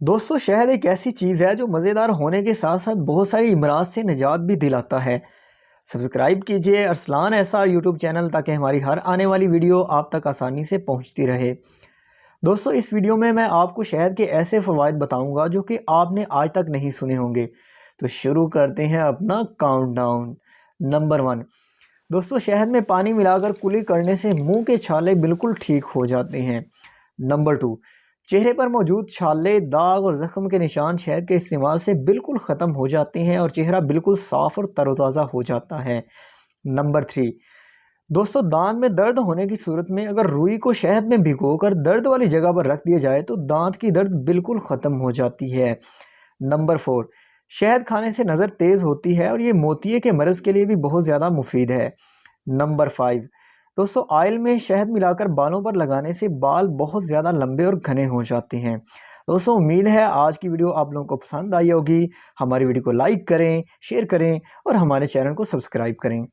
दोस्तों शहद एक ऐसी चीज़ है जो मज़ेदार होने के साथ साथ बहुत सारी अमराज से निजात भी दिलाता है। सब्सक्राइब कीजिए अरसलान एसआर यूट्यूब चैनल ताकि हमारी हर आने वाली वीडियो आप तक आसानी से पहुंचती रहे। दोस्तों इस वीडियो में मैं आपको शहद के ऐसे फ़वाइद बताऊंगा जो कि आपने आज तक नहीं सुने होंगे। तो शुरू करते हैं अपना काउंटडाउन। नंबर 1। दोस्तों शहद में पानी मिलाकर कुली करने से मुंह के छाले बिल्कुल ठीक हो जाते हैं। नंबर 2। चेहरे पर मौजूद छाले, दाग और ज़ख्म के निशान शहद के इस्तेमाल से बिल्कुल ख़त्म हो जाते हैं और चेहरा बिल्कुल साफ़ और तरोताज़ा हो जाता है। नंबर 3। दोस्तों दांत में दर्द होने की सूरत में अगर रुई को शहद में भिगोकर दर्द वाली जगह पर रख दिया जाए तो दांत की दर्द बिल्कुल ख़त्म हो जाती है। नंबर 4। शहद खाने से नज़र तेज़ होती है और ये मोतिये के मरज़ के लिए भी बहुत ज़्यादा मुफीद है। नंबर 5। दोस्तों ऑयल में शहद मिलाकर बालों पर लगाने से बाल बहुत ज़्यादा लंबे और घने हो जाते हैं। दोस्तों उम्मीद है आज की वीडियो आप लोगों को पसंद आई होगी। हमारी वीडियो को लाइक करें, शेयर करें और हमारे चैनल को सब्सक्राइब करें।